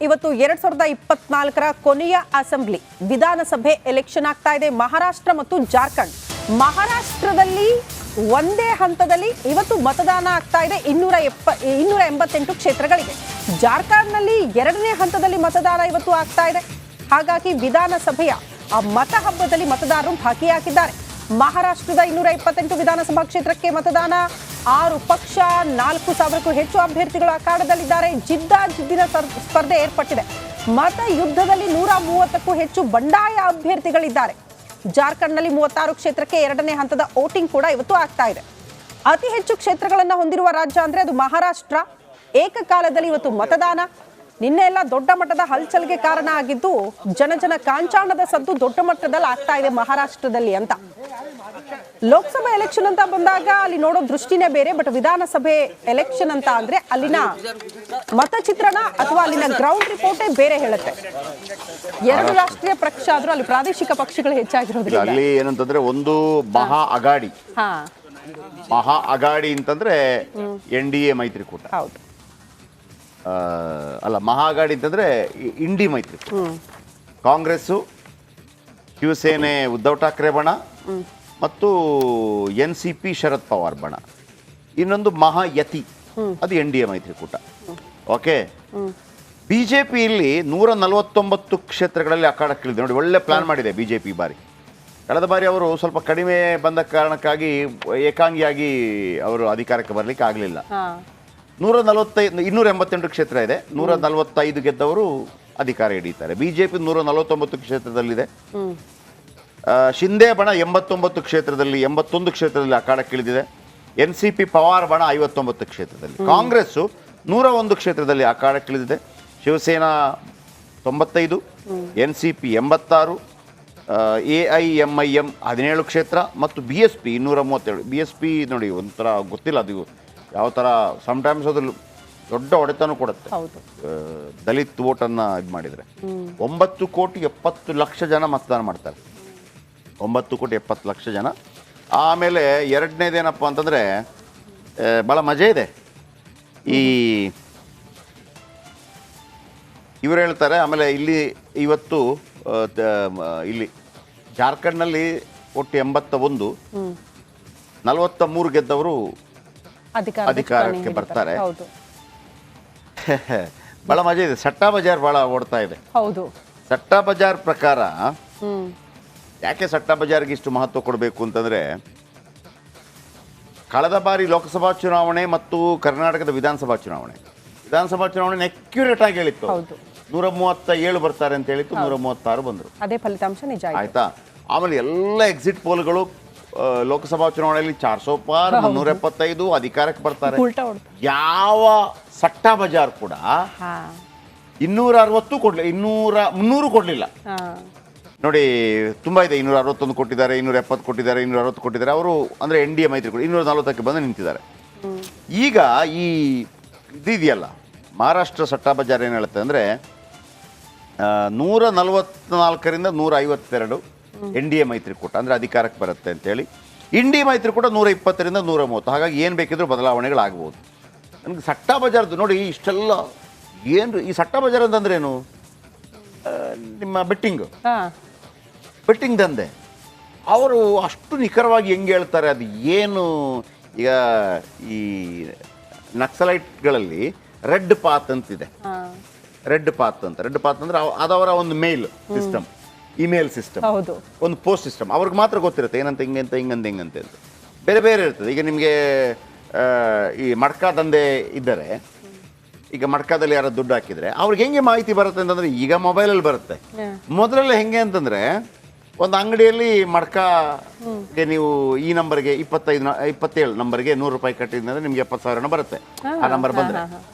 ಇವತ್ತು 2024ರ ಕೊನೆಯ ಅಸೆಂಬ್ಲಿ ವಿಧಾನಸಭೆ ಎಲೆಕ್ಷನ್ ಆಗ್ತಾ ಇದೆ ಮಹಾರಾಷ್ಟ್ರ ಮತ್ತು ಜಾರ್ಖಂಡ್. ಮಹಾರಾಷ್ಟ್ರದಲ್ಲಿ ಒಂದೇ ಹಂತದಲ್ಲಿ ಇವತ್ತು ಮತದಾನ ಆಗ್ತಾ ಇದೆ 288 ಕ್ಷೇತ್ರಗಳಿಗೆ. ಜಾರ್ಖಂಡ್ನಲ್ಲಿ ಎರಡನೇ ಹಂತದಲ್ಲಿ ಮತದಾನ ಇವತ್ತು ಆಗ್ತಾ ಇದೆ. ಹಾಗಾಗಿ ವಿಧಾನಸಭೆಯ ಮತ ಹಬ್ಬದಲ್ಲಿ ಮತದಾರರು ಭಾಗಿಯಾಗಿದ್ದಾರೆ. ಮಹಾರಾಷ್ಟ್ರದ 228 ವಿಧಾನಸಭಾ ಕ್ಷೇತ್ರಕ್ಕೆ ಮತದಾನ. 6 ಪಕ್ಷ 4,000ಕ್ಕೂ ಹೆಚ್ಚು ಅಭ್ಯರ್ಥಿಗಳು ಅಖಾಡದಲ್ಲಿದ್ದಾರೆ. ಜಿದ್ದಿನ ಸ್ಪರ್ಧೆ ಏರ್ಪಟ್ಟಿದೆ. ಮತ ಯುದ್ಧದಲ್ಲಿ 130ಕ್ಕೂ ಹೆಚ್ಚು ಬಂಡಾಯ ಅಭ್ಯರ್ಥಿಗಳಿದ್ದಾರೆ. ಜಾರ್ಖಂಡ್ನಲ್ಲಿ 36 ಕ್ಷೇತ್ರಕ್ಕೆ ಎರಡನೇ ಹಂತದ ವೋಟಿಂಗ್ ಕೂಡ ಇವತ್ತು ಆಗ್ತಾ ಇದೆ. ಅತಿ ಹೆಚ್ಚು ಕ್ಷೇತ್ರಗಳನ್ನು ಹೊಂದಿರುವ ರಾಜ್ಯ ಅಂದ್ರೆ ಅದು ಮಹಾರಾಷ್ಟ್ರ. ಏಕಕಾಲದಲ್ಲಿ ಇವತ್ತು ಮತದಾನ. ನಿನ್ನೆ ಎಲ್ಲ ದೊಡ್ಡ ಮಟ್ಟದ ಹಲ್ಚಲ್ಗೆ ಕಾರಣ ಆಗಿದ್ದು ಜನ ಕಾಂಚಾಣದ ಸದ್ದು ದೊಡ್ಡ ಮಟ್ಟದಲ್ಲಿ ಆಗ್ತಾ ಇದೆ ಮಹಾರಾಷ್ಟ್ರದಲ್ಲಿ ಅಂತ. ಲೋಕಸಭಾ ಎಲೆಕ್ಷನ್ ಅಂತ ಬಂದಾಗ ಅಲ್ಲಿ ನೋಡೋ ದೃಷ್ಟಿನೇ ಬೇರೆ. ಬಟ್ ವಿಧಾನಸಭೆ ಎಲೆಕ್ಷನ್ ಅಂತ ಅಂದ್ರೆ ಅಲ್ಲಿನ ಮತಚಿತ್ರಣ ಅಥವಾ ಅಲ್ಲಿನ ಗ್ರೌಂಡ್ ರಿಪೋರ್ಟೇ ಬೇರೆ ಹೇಳುತ್ತೆ. ಎರಡು ರಾಷ್ಟ್ರೀಯ ಪಕ್ಷ ಆದ್ರೂ ಅಲ್ಲಿ ಪ್ರಾದೇಶಿಕ ಪಕ್ಷಗಳು ಹೆಚ್ಚಾಗಿರೋದ್ರಿಂದ ಅಲ್ಲಿ ಏನಂತಂದ್ರೆ ಒಂದು ಮಹಾ ಅಗಾಡಿ ಅಂತಂದ್ರೆ NDA ಮೈತ್ರಿಕೂಟ. ಹೌದು. ಅಲ್ಲ, ಮಹಾ ಅಗಾಡಿ ಅಂತಂದ್ರೆ ಇಂಡಿ ಮೈತ್ರಿಕೂಟ. ಕಾಂಗ್ರೆಸ್ಸು, ಶಿವಸೇನೆ ಉದ್ಧವ್ ಠಾಕ್ರೆ ಬಣ ಮತ್ತು NCP ಶರದ್ ಪವಾರ್ ಬಣ. ಇನ್ನೊಂದು ಮಹಾಯತಿ, ಅದು NDA ಮೈತ್ರಿಕೂಟ. ಓಕೆ. ಬಿಜೆಪಿ ಇಲ್ಲಿ 149 ಕ್ಷೇತ್ರಗಳಲ್ಲಿ ಅಖಾಡಕ್ಕಿಳಿದೆ. ನೋಡಿ, ಒಳ್ಳೆ ಪ್ಲಾನ್ ಮಾಡಿದೆ ಬಿಜೆಪಿ ಬಾರಿ. ಕಳೆದ ಬಾರಿ ಅವರು ಸ್ವಲ್ಪ ಕಡಿಮೆ ಬಂದ ಕಾರಣಕ್ಕಾಗಿ ಏಕಾಂಗಿಯಾಗಿ ಅವರು ಅಧಿಕಾರಕ್ಕೆ ಬರಲಿಕ್ಕೆ ಆಗಲಿಲ್ಲ. 288 ಕ್ಷೇತ್ರ ಇದೆ. 145 ಗೆದ್ದವರು ಅಧಿಕಾರ ಹಿಡಿಯುತ್ತಾರೆ. ಬಿಜೆಪಿ 149 ಕ್ಷೇತ್ರದಲ್ಲಿದೆ. ಶಿಂದೆ ಬಣ 89 ಕ್ಷೇತ್ರದಲ್ಲಿ 81 ಕ್ಷೇತ್ರದಲ್ಲಿ ಅಖಾಡಕ್ಕಿಳಿದಿದೆ. NCP ಪವಾರ್ ಬಣ 59 ಕ್ಷೇತ್ರದಲ್ಲಿ. ಕಾಂಗ್ರೆಸ್ಸು 101 ಕ್ಷೇತ್ರದಲ್ಲಿ ಅಖಾಡಕ್ಕಿಳಿದಿದೆ. ಶಿವಸೇನಾ 95, NCP 86, AIMIM 17 ಕ್ಷೇತ್ರ ಮತ್ತು BSP 237. BSP ನೋಡಿ, ಒಂಥರ ಗೊತ್ತಿಲ್ಲ ಅದು ಯಾವ ಥರ. ಸಮಟೈಮ್ಸ್ ಅದು ದೊಡ್ಡ ಹೊಡೆತನೂ ಕೊಡುತ್ತೆ ದಲಿತ್ ವೋಟನ್ನು ಇದು ಮಾಡಿದರೆ. 9,70,00,000 ಜನ ಮತದಾನ ಮಾಡ್ತಾರೆ. 9,70,00,000 ಜನ. ಆಮೇಲೆ ಎರಡನೇದೇನಪ್ಪ ಅಂತಂದರೆ ಭಾಳ ಮಜಾ ಇದೆ. ಈ ಇವರು ಹೇಳ್ತಾರೆ. ಆಮೇಲೆ ಇಲ್ಲಿ ಇವತ್ತು ಇಲ್ಲಿ ಜಾರ್ಖಂಡ್ನಲ್ಲಿ ಒಟ್ಟು 81, 43 ಗೆದ್ದವರು ಅಧಿಕಾರಕ್ಕೆ ಬರ್ತಾರೆ. ಬಹಳ ಮಜಾ ಇದೆ. ಸಟ್ಟಾ ಬಜಾರ್ ಬಹಳ ಓಡ್ತಾ ಇದೆ. ಹೌದು. ಸಟ್ಟಾ ಬಜಾರ್ ಪ್ರಕಾರ ಯಾಕೆ ಸಟ್ಟಾ ಬಜಾರ್ಗೆ ಇಷ್ಟು ಮಹತ್ವ ಕೊಡಬೇಕು ಅಂತಂದ್ರೆ, ಕಳೆದ ಬಾರಿ ಲೋಕಸಭಾ ಚುನಾವಣೆ ಮತ್ತು ಕರ್ನಾಟಕದ ವಿಧಾನಸಭಾ ಚುನಾವಣೆ ಅಕ್ಯುರೇಟ್ ಆಗಿ ಹೇಳಿತ್ತು. 137 ಬರ್ತಾರೆ ಅಂತ ಹೇಳಿತ್ತು. 136 ಬಂದರು. ಅದೇ ಫಲಿತಾಂಶ ನಿಜ ಆಯ್ತಾ. ಆಮೇಲೆ ಎಲ್ಲ ಎಕ್ಸಿಟ್ ಪೋಲ್ಗಳು ಲೋಕಸಭಾ ಚುನಾವಣೆಯಲ್ಲಿ 400 ಪಾರ್, 375 ಅಧಿಕಾರಕ್ಕೆ ಬರ್ತಾರೆ. ಯಾವ ಸಟ್ಟಾ ಬಜಾರ್ ಕೂಡ 260 ಕೊಡ್ಲಿಲ್ಲ, 300 ಕೊಡ್ಲಿಲ್ಲ. ನೋಡಿ, ತುಂಬಾ ಇದೆ. 261 ಕೊಟ್ಟಿದ್ದಾರೆ, 270 ಕೊಟ್ಟಿದ್ದಾರೆ, 260 ಕೊಟ್ಟಿದ್ದಾರೆ. ಅವರು ಅಂದ್ರೆ NDA ಮೈತ್ರಿ 240ಕ್ಕೆ ಬಂದು ನಿಂತಿದ್ದಾರೆ. ಈಗ ಈ ಇದೆಯಲ್ಲ ಮಹಾರಾಷ್ಟ್ರ ಸಟ್ಟಾ ಬಜಾರ್ ಏನು ಹೇಳುತ್ತೆ ಅಂದರೆ 144ರಿಂದ 152 NDA ಮೈತ್ರಿಕೂಟ ಅಂದರೆ ಅಧಿಕಾರಕ್ಕೆ ಬರುತ್ತೆ ಅಂತೇಳಿ. NDA ಮೈತ್ರಿಕೂಟ 120ರಿಂದ 130. ಹಾಗಾಗಿ ಏನು ಬೇಕಿದ್ರೂ ಬದಲಾವಣೆಗಳಾಗ್ಬೋದು. ನನಗೆ ಸಟ್ಟಾ ಬಜಾರ್ದು ನೋಡಿ ಇಷ್ಟೆಲ್ಲ ಏನು. ಈ ಸಟ್ಟಾ ಬಜಾರ್ ಅಂತಂದ್ರೆ ಏನು? ನಿಮ್ಮ ಬೆಟ್ಟಿಂಗ್ ದಂಧೆ. ಅವರು ಅಷ್ಟು ನಿಖರವಾಗಿ ಹೆಂಗೆ ಹೇಳ್ತಾರೆ ಅದು ಏನು. ಈಗ ಈ ನಕ್ಸಲೈಟ್ಗಳಲ್ಲಿ ರೆಡ್ ಪಾತ್ ಅಂತಿದೆ. ರೆಡ್ ಪಾತ್ ಅಂದ್ರೆ ಅದವರ ಒಂದು ಇಮೇಲ್ ಸಿಸ್ಟಮ್, ಒಂದು ಪೋಸ್ಟ್ ಸಿಸ್ಟಮ್. ಅವ್ರಿಗೆ ಮಾತ್ರ ಗೊತ್ತಿರುತ್ತೆ ಏನಂತ ಹಿಂಗಂತೆ ಅಂತ. ಬೇರೆ ಇರ್ತದೆ. ಈಗ ನಿಮಗೆ ಈ ಮಡ್ಕಾ ದಂಧೆ ಇದ್ದರೆ, ಈಗ ಮಡ್ಕಾದಲ್ಲಿ ಯಾರು ದುಡ್ಡು ಹಾಕಿದ್ರೆ ಅವ್ರಿಗೆ ಹೆಂಗೆ ಮಾಹಿತಿ ಬರುತ್ತೆ ಅಂತಂದ್ರೆ, ಈಗ ಮೊಬೈಲಲ್ಲಿ ಬರುತ್ತೆ. ಮೊದಲೆಲ್ಲ ಹೆಂಗೆ ಅಂತಂದ್ರೆ, ಒಂದು ಅಂಗಡಿಯಲ್ಲಿ ಮಡ್ಕಾಗೆ ನೀವು ಈ ನಂಬರ್ಗೆ 27 ನಂಬರ್ಗೆ 100 ರೂಪಾಯಿ ಕಟ್ಟಿದ್ರೆ ನಿಮ್ಗೆ 70,000 ಬರುತ್ತೆ. ಆ ನಂಬರ್ ಬಂದರೆ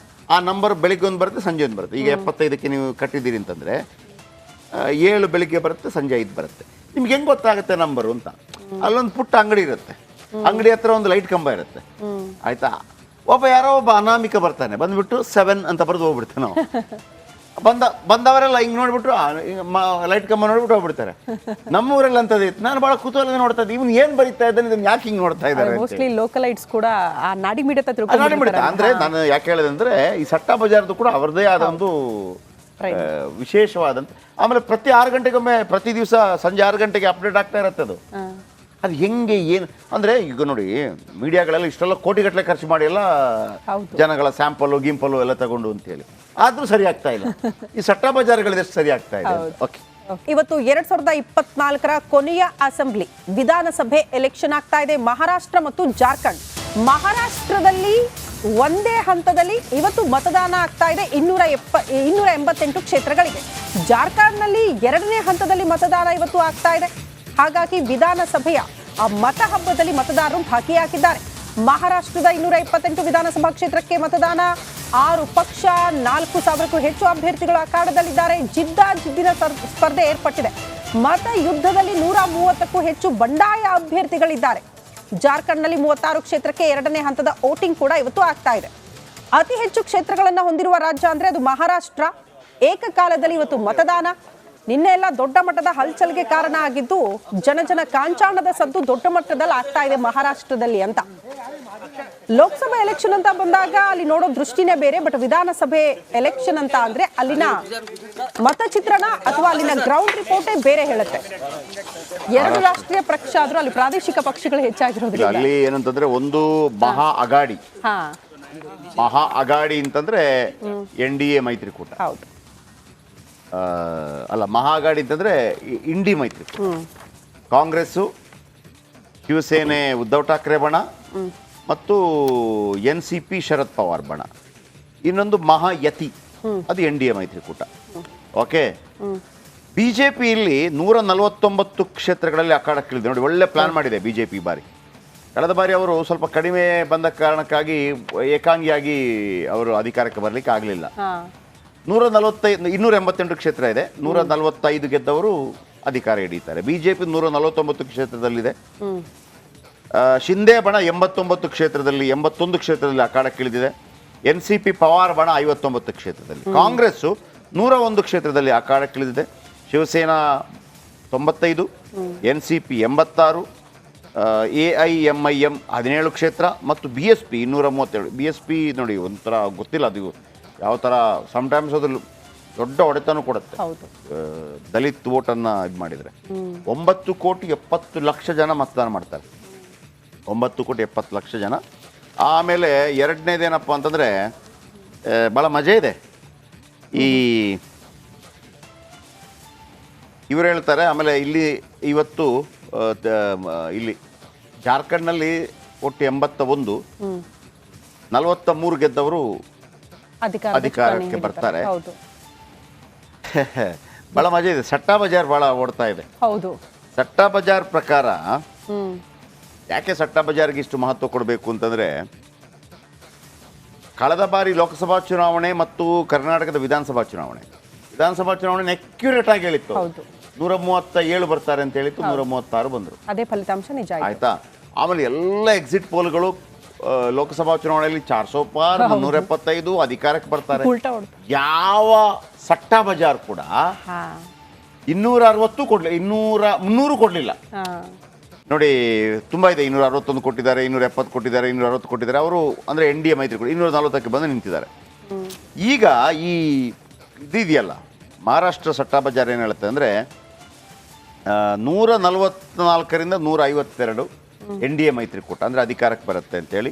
ಆ ನಂಬರ್ ಬೆಳಿಗ್ಗೆ ಒಂದು ಬರುತ್ತೆ, ಸಂಜೆ ಒಂದು ಬರುತ್ತೆ. ಈಗ 75ಕ್ಕೆ ನೀವು ಕಟ್ಟಿದ್ದೀರಿ ಅಂತಂದರೆ 7 ಬೆಳಿಗ್ಗೆ ಬರುತ್ತೆ, ಸಂಜೆ 5 ಬರುತ್ತೆ. ನಿಮ್ಗೆ ಹೆಂಗೆ ಗೊತ್ತಾಗುತ್ತೆ ನಂಬರು ಅಂತ? ಅಲ್ಲೊಂದು ಪುಟ್ಟ ಅಂಗಡಿ ಇರುತ್ತೆ. ಅಂಗಡಿ ಹತ್ರ ಒಂದು ಲೈಟ್ ಕಂಬ ಇರುತ್ತೆ. ಆಯ್ತಾ. ಯಾರೋ ಒಬ್ಬ ಅನಾಮಿಕ ಬರ್ತಾನೆ, ಬಂದ್ಬಿಟ್ಟು 7 ಅಂತ ಬರೆದು ಹೋಗ್ಬಿಡ್ತಾನೆ. ನಾವು ಬಂದವರೆಲ್ಲ ಹಿಂಗೆ ನೋಡ್ಬಿಟ್ಟು ಲೈಟ್ ಕಂಬ ನೋಡ್ಬಿಟ್ಟು ಹೋಗ್ಬಿಡ್ತಾರೆ. ನಮ್ಮೂರಲ್ಲಿ ಅಂತದ್ದು ಇತ್ತು. ನಾನು ಭಾಳ ಕುತೂಹಲ ನೋಡ್ತಾ ಇದ್ದೆ, ಇವನು ಏನು ಬರೀತಾ ಇದ್ದಾನೆ, ಇದನ್ನು ಯಾಕೆ ಹಿಂಗೆ ನೋಡ್ತಾ ಇದ್ದಾರೆ. ಮೋಸ್ಟ್ಲಿ ಲೋಕಲೈಟ್ಸ್ ಕೂಡ ಆ ನಾಡಿ ಮಿಡಿತ ಅಂದ್ರೆ ನಾನು ಯಾಕೆ ಹೇಳಿದೆ ಅಂದ್ರೆ, ಈ ಸಟ್ಟಾ ಬಜಾರ್ದು ಕೂಡ ಅವರದೇ ಆದ ಒಂದು ವಿಶೇಷವಾದಂತ. ಆಮೇಲೆ ಪ್ರತಿ 6 ಗಂಟೆಗೊಮ್ಮೆ ಪ್ರತಿ ದಿವಸ ಸಂಜೆ 6 ಗಂಟೆಗೆ ಅಪ್ಡೇಟ್ ಆಗ್ತಾ ಇರುತ್ತೆ ಅದು. ಅದು ಹೆಂಗೆ ಏನು ಅಂದರೆ ಈಗ ನೋಡಿ ಮೀಡಿಯಾಗಳೆಲ್ಲ ಇಷ್ಟೆಲ್ಲ ಕೋಟಿಗಟ್ಟಲೆ ಖರ್ಚು ಮಾಡಿ ಎಲ್ಲ ಜನಗಳ ಸ್ಯಾಂಪಲು ಗಿಂಪಲು ಎಲ್ಲ ತಗೊಂಡು ಅಂತೇಳಿ ಆದರೂ ಸರಿ ಆಗ್ತಾ ಇಲ್ಲ. ಈ ಸಟ್ಟ ಬಜಾರ್ಗಳದೆಷ್ಟು ಸರಿ ಆಗ್ತಾ ಇದೆ. ಓಕೆ, ಇವತ್ತು 2024ರ ಕೊನೆಯ ಅಸೆಂಬ್ಲಿ ವಿಧಾನಸಭೆ ಎಲೆಕ್ಷನ್ ಆಗ್ತಾ ಇದೆ ಮಹಾರಾಷ್ಟ್ರ ಮತ್ತು ಜಾರ್ಖಂಡ್. ಮಹಾರಾಷ್ಟ್ರದಲ್ಲಿ ಒಂದೇ ಹಂತದಲ್ಲಿ ಇವತ್ತು ಮತದಾನ ಆಗ್ತಾ ಇದೆ 288 ಕ್ಷೇತ್ರಗಳಿಗೆ. ಜಾರ್ಖಂಡ್ನಲ್ಲಿ 2ನೇ ಹಂತದಲ್ಲಿ ಮತದಾನ ಇವತ್ತು ಆಗ್ತಾ ಇದೆ. ಹಾಗಾಗಿ ವಿಧಾನಸಭೆಯ ಆ ಮತ ಹಬ್ಬದಲ್ಲಿ ಮತದಾರರು ಭಾಗಿಯಾಗಿದ್ದಾರೆ. ಮಹಾರಾಷ್ಟ್ರದ 228 ವಿಧಾನಸಭಾ ಕ್ಷೇತ್ರಕ್ಕೆ ಮತದಾನ. 6 ಪಕ್ಷ 4,000ಕ್ಕೂ ಹೆಚ್ಚು ಅಭ್ಯರ್ಥಿಗಳು ಅಖಾಡದಲ್ಲಿದ್ದಾರೆ. ಜಿದ್ದಿನ ಸ್ಪರ್ಧೆ ಏರ್ಪಟ್ಟಿದೆ. ಮತ ಯುದ್ಧದಲ್ಲಿ 130ಕ್ಕೂ ಹೆಚ್ಚು ಬಂಡಾಯ ಅಭ್ಯರ್ಥಿಗಳಿದ್ದಾರೆ. ಜಾರ್ಖಂಡ್ನಲ್ಲಿ 36 ಕ್ಷೇತ್ರಕ್ಕೆ 2ನೇ ಹಂತದ ವೋಟಿಂಗ್ ಕೂಡ ಇವತ್ತು ಆಗ್ತಾ ಇದೆ. ಅತಿ ಹೆಚ್ಚು ಕ್ಷೇತ್ರಗಳನ್ನು ಹೊಂದಿರುವ ರಾಜ್ಯ ಅಂದ್ರೆ ಅದು ಮಹಾರಾಷ್ಟ್ರ. ಏಕಕಾಲದಲ್ಲಿ ಇವತ್ತು ಮತದಾನ. ನಿನ್ನೆ ಎಲ್ಲ ದೊಡ್ಡ ಮಟ್ಟದ ಹಲ್ಚಲ್ಗೆ ಕಾರಣ ಆಗಿದ್ದು ಜನ ಕಾಂಚಾಣದ ಸದ್ದು ದೊಡ್ಡ ಮಟ್ಟದಲ್ಲಿ ಆಗ್ತಾ ಇದೆ ಮಹಾರಾಷ್ಟ್ರದಲ್ಲಿ ಅಂತ. ಲೋಕಸಭಾ ಎಲೆಕ್ಷನ್ ಅಂತ ಬಂದಾಗ ಅಲ್ಲಿ ನೋಡೋ ದೃಷ್ಟಿನೇ ಬೇರೆ. ಬಟ್ ವಿಧಾನಸಭೆ ಎಲೆಕ್ಷನ್ ಅಂತ ಅಂದ್ರೆ ಅಲ್ಲಿನ ಮತಚಿತ್ರಣ ಅಥವಾ ಅಲ್ಲಿನ ಗ್ರೌಂಡ್ ರಿಪೋರ್ಟೇ ಬೇರೆ ಹೇಳುತ್ತೆ. 2 ರಾಷ್ಟ್ರೀಯ ಪಕ್ಷ ಆದ್ರೂ ಅಲ್ಲಿ ಪ್ರಾದೇಶಿಕ ಪಕ್ಷಗಳು ಹೆಚ್ಚಾಗಿರೋದ್ರಿಂದ ಅಲ್ಲಿ ಏನಂತಂದ್ರೆ ಒಂದು ಮಹಾ ಅಗಾಡಿ. ಮಹಾ ಅಗಾಡಿ ಅಂತಂದ್ರೆ NDA ಮೈತ್ರಿಕೂಟ. ಹೌದು. ಅಲ್ಲ, ಮಹಾ ಅಗಾಡಿ ಅಂತಂದ್ರೆ ಇಂಡಿ ಮೈತ್ರಿಕೂಟ. ಕಾಂಗ್ರೆಸ್ಸು, ಶಿವಸೇನೆ ಉದ್ಧವ್ ಠಾಕ್ರೆ ಬಣ ಮತ್ತು NCP ಶರದ್ ಪವಾರ್ ಬಣ. ಇನ್ನೊಂದು ಮಹಾಯತಿ, ಅದು NDA ಮೈತ್ರಿಕೂಟ. ಓಕೆ, ಬಿಜೆಪಿ ಇಲ್ಲಿ 149 ಕ್ಷೇತ್ರಗಳಲ್ಲಿ ಅಖಾಡಕ್ಕಿಳಿದೆ. ನೋಡಿ, ಒಳ್ಳೆ ಪ್ಲಾನ್ ಮಾಡಿದೆ ಬಿಜೆಪಿ ಬಾರಿ. ಕಳೆದ ಬಾರಿ ಅವರು ಸ್ವಲ್ಪ ಕಡಿಮೆ ಬಂದ ಕಾರಣಕ್ಕಾಗಿ ಏಕಾಂಗಿಯಾಗಿ ಅವರು ಅಧಿಕಾರಕ್ಕೆ ಬರಲಿಕ್ಕೆ ಆಗಲಿಲ್ಲ. 288 ಕ್ಷೇತ್ರ ಇದೆ. 145 ಗೆದ್ದವರು ಅಧಿಕಾರ ಹಿಡಿತಾರೆ. ಬಿಜೆಪಿ 149 ಕ್ಷೇತ್ರದಲ್ಲಿದೆ. ಶಿಂದೆ ಬಣ 89 ಕ್ಷೇತ್ರದಲ್ಲಿ 81 ಕ್ಷೇತ್ರದಲ್ಲಿ ಅಖಾಡಕ್ಕಿಳಿದಿದೆ. NCP ಪವಾರ್ ಬಣ 59 ಕ್ಷೇತ್ರದಲ್ಲಿ. ಕಾಂಗ್ರೆಸ್ಸು 101 ಕ್ಷೇತ್ರದಲ್ಲಿ ಅಖಾಡಕ್ಕಿಳಿದಿದೆ. ಶಿವಸೇನಾ 95, NCP 86, AIMIM 17 ಕ್ಷೇತ್ರ ಮತ್ತು BSP 237. BSP ನೋಡಿ ಒಂಥರ ಗೊತ್ತಿಲ್ಲ ಅದು ಯಾವ ಥರ. ಸಮಟೈಮ್ಸ್ ಅದು ದೊಡ್ಡ ಹೊಡೆತನೂ ಕೊಡುತ್ತೆ ದಲಿತ್ ವೋಟನ್ನು ಇದು ಮಾಡಿದರೆ. 9,70,00,000 ಜನ ಮತದಾನ ಮಾಡ್ತಾರೆ. 9,70,00,000 ಜನ. ಆಮೇಲೆ ಎರಡನೇದೇನಪ್ಪ ಅಂತಂದರೆ ಭಾಳ ಮಜಾ ಇದೆ. ಈ ಇವರು ಹೇಳ್ತಾರೆ. ಆಮೇಲೆ ಇಲ್ಲಿ ಇವತ್ತು ಇಲ್ಲಿ ಜಾರ್ಖಂಡ್ನಲ್ಲಿ ಒಟ್ಟು 81, 43 ಗೆದ್ದವರು ಅಧಿಕಾರಕ್ಕೆ ಬರ್ತಾರೆ. ಬಹಳ ಮಜಾ ಇದೆ. ಸಟ್ಟಾ ಬಜಾರ್ ಬಹಳ ಓಡ್ತಾ ಇದೆ. ಹೌದು. ಸಟ್ಟಾ ಬಜಾರ್ ಪ್ರಕಾರ ಯಾಕೆ ಸಟ್ಟಾ ಬಜಾರ್ಗೆ ಇಷ್ಟು ಮಹತ್ವ ಕೊಡಬೇಕು ಅಂತಂದ್ರೆ, ಕಳೆದ ಬಾರಿ ಲೋಕಸಭಾ ಚುನಾವಣೆ ಮತ್ತು ಕರ್ನಾಟಕದ ವಿಧಾನಸಭಾ ಚುನಾವಣೆ ಅಕ್ಯುರೇಟ್ ಆಗಿ ಹೇಳಿತ್ತು. 137 ಬರ್ತಾರೆ ಅಂತ ಹೇಳಿತ್ತು. 136 ಬಂದರು. ಅದೇ ಫಲಿತಾಂಶ ನಿಜ ಆಯ್ತಾ. ಆಮೇಲೆ ಎಲ್ಲ ಎಕ್ಸಿಟ್ ಪೋಲ್ಗಳು ಲೋಕಸಭಾ ಚುನಾವಣೆಯಲ್ಲಿ 400 ಪಾರ್, 375 ಅಧಿಕಾರಕ್ಕೆ ಬರ್ತಾರೆ. ಯಾವ ಸಟ್ಟಾ ಬಜಾರ್ ಕೂಡ 260 ಕೊಡ್ಲಿಲ್ಲ, 300 ಕೊಡ್ಲಿಲ್ಲ. ನೋಡಿ, ತುಂಬಾ ಇದೆ. 261 ಕೊಟ್ಟಿದ್ದಾರೆ, 270 ಕೊಟ್ಟಿದ್ದಾರೆ, 260 ಕೊಟ್ಟಿದ್ದಾರೆ. ಅವರು ಅಂದ್ರೆ NDA ಮೈತ್ರಿ 240ಕ್ಕೆ ಬಂದು ನಿಂತಿದ್ದಾರೆ. ಈಗ ಈ ಇದೆಯಲ್ಲ ಮಹಾರಾಷ್ಟ್ರ ಸಟ್ಟಾ ಬಜಾರ್ ಏನು ಹೇಳುತ್ತೆ ಅಂದರೆ 144ರಿಂದ 152 NDA ಮೈತ್ರಿಕೂಟ ಅಂದರೆ ಅಧಿಕಾರಕ್ಕೆ ಬರುತ್ತೆ ಅಂತೇಳಿ.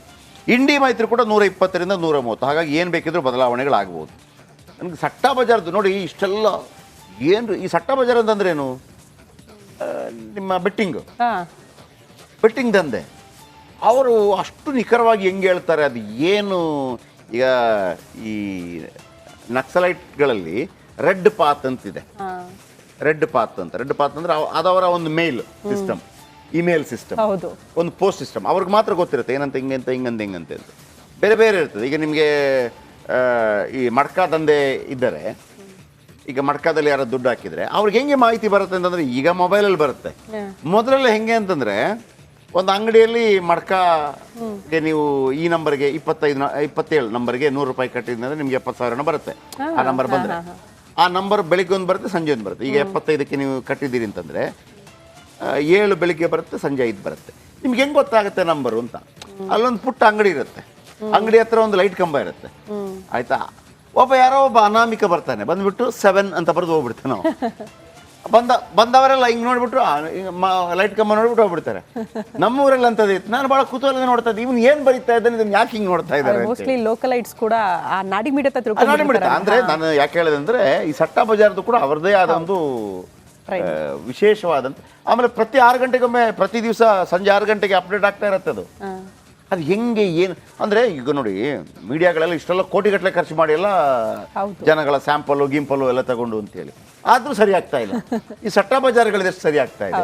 ಇಂಡಿ ಮೈತ್ರಿಕೂಟ 120ರಿಂದ 130. ಹಾಗಾಗಿ ಏನು ಬೇಕಿದ್ರೂ ಬದಲಾವಣೆಗಳಾಗ್ಬೋದು. ನನಗೆ ಸಟ್ಟಾ ಬಜಾರ್ದು ನೋಡಿ ಇಷ್ಟೆಲ್ಲ ಏನು. ಈ ಸಟ್ಟಾ ಬಜಾರ್ ಅಂತಂದ್ರೇನು? ನಿಮ್ಮ ಬೆಟ್ಟಿಂಗ್ ದಂಧೆ. ಅವರು ಅಷ್ಟು ನಿಖರವಾಗಿ ಹೆಂಗೆ ಹೇಳ್ತಾರೆ ಅದು ಏನು. ಈಗ ಈ ನಕ್ಸಲೈಟ್ಗಳಲ್ಲಿ ರೆಡ್ ಪಾತ್ ಅಂತಿದೆ. ರೆಡ್ ಪಾತ್ ಅಂದ್ರೆ ಅದವರ ಒಂದು ಮೇಲ್ ಸಿಸ್ಟಮ್, ಇಮೇಲ್ ಸಿಸ್ಟಮ್, ಒಂದು ಪೋಸ್ಟ್ ಸಿಸ್ಟಮ್. ಅವ್ರಿಗೆ ಮಾತ್ರ ಗೊತ್ತಿರುತ್ತೆ ಏನಂತ ಹಿಂಗಂತ ಅಂತ. ಬೇರೆ ಬೇರೆ ಇರ್ತದೆ. ಈಗ ನಿಮಗೆ ಈ ಮಡ್ಕಾ ದಂಧೆ ಇದ್ದರೆ, ಈಗ ಮಡ್ಕಾದಲ್ಲಿ ಯಾರು ದುಡ್ಡು ಹಾಕಿದರೆ ಅವ್ರಿಗೆ ಹೆಂಗೆ ಮಾಹಿತಿ ಬರುತ್ತೆ ಅಂತಂದರೆ, ಈಗ ಮೊಬೈಲಲ್ಲಿ ಬರುತ್ತೆ. ಮೊದಲೆಲ್ಲ ಹೆಂಗೆ ಅಂತಂದರೆ, ಒಂದು ಅಂಗಡಿಯಲ್ಲಿ ಮಡ್ಕಾಗೆ ನೀವು ಈ ನಂಬರ್ಗೆ 27 ನಂಬರ್ಗೆ 100 ರೂಪಾಯಿ ಕಟ್ಟಿದ್ರೆ ನಿಮ್ಗೆ 70,000 ಬರುತ್ತೆ. ಆ ನಂಬರ್ ಬಂದರೆ ಆ ನಂಬರ್ ಬೆಳಿಗ್ಗೆ ಒಂದು ಬರುತ್ತೆ, ಸಂಜೆ ಒಂದು ಬರುತ್ತೆ. ಈಗ 75ಕ್ಕೆ ನೀವು ಕಟ್ಟಿದ್ದೀರಿ ಅಂತಂದರೆ 7 ಬೆಳಿಗ್ಗೆ ಬರುತ್ತೆ, ಸಂಜೆ 5 ಬರುತ್ತೆ. ನಿಮ್ಗೆ ಹೆಂಗೆ ಗೊತ್ತಾಗುತ್ತೆ ನಂಬರು ಅಂತ? ಅಲ್ಲೊಂದು ಪುಟ್ಟ ಅಂಗಡಿ ಇರುತ್ತೆ. ಅಂಗಡಿ ಹತ್ರ ಒಂದು ಲೈಟ್ ಕಂಬ ಇರುತ್ತೆ. ಆಯ್ತಾ? ಯಾರೋ ಒಬ್ಬ ಅನಾಮಿಕ ಬರ್ತಾನೆ, ಬಂದ್ಬಿಟ್ಟು 7 ಅಂತ ಬರೆದು ಹೋಗ್ಬಿಡ್ತಾನೆ ನಾವು. ಬಂದವರೆಲ್ಲ ಹಿಂಗೆ ನೋಡ್ಬಿಟ್ಟು ಲೈಟ್ ಕಂಬ ನೋಡ್ಬಿಟ್ಟು ಹೋಗ್ಬಿಡ್ತಾರೆ. ನಮ್ಮೂರಲ್ಲಿ ಅಂತದ್ದು ಇತ್ತು. ನಾನು ಭಾಳ ಕುತೂಹಲ ನೋಡ್ತಾ ಇದ್ದೆ, ಇವನು ಏನು ಬರೀತಾ ಇದ್ದಾನೆ, ಇದನ್ನು ಯಾಕೆ ಹಿಂಗೆ ನೋಡ್ತಾ ಇದ್ದಾರೆ. ಮೋಸ್ಟ್ಲಿ ಲೋಕಲೈಟ್ಸ್ ಕೂಡ ಆ ನಾಡಿ ಮಿಡಿತ ಅಂದ್ರೆ ನಾನು ಯಾಕೆ ಹೇಳಿದೆ ಅಂದ್ರೆ ಈ ಸಟ್ಟಾ ಬಜಾರ್ದು ಕೂಡ ಅವರದೇ ಆದ ಒಂದು ವಿಶೇಷವಾದಂತ. ಆಮೇಲೆ ಪ್ರತಿ 6 ಗಂಟೆಗೊಮ್ಮೆ ಪ್ರತಿ ದಿವಸ ಸಂಜೆ 6 ಗಂಟೆಗೆ ಅಪ್ಡೇಟ್ ಆಗ್ತಾ ಇರುತ್ತೆ ಅದು ಹೆಂಗೆ ಏನು ಅಂದರೆ. ಈಗ ನೋಡಿ ಮೀಡಿಯಾಗಳೆಲ್ಲ ಇಷ್ಟೆಲ್ಲ ಕೋಟಿಗಟ್ಟಲೆ ಖರ್ಚು ಮಾಡಿ ಎಲ್ಲ ಜನಗಳ ಸ್ಯಾಂಪಲ್ಲು ಗಿಂಪಲ್ಲು ಎಲ್ಲ ತಗೊಂಡು ಅಂತೇಳಿ, ಆದರೂ ಸರಿ ಆಗ್ತಾ ಇಲ್ಲ. ಈ ಸಟ್ಟಾ ಬಜಾರ್ಗಳದ್ದು ಎಷ್ಟು ಸರಿ ಆಗ್ತಾ ಇದೆ.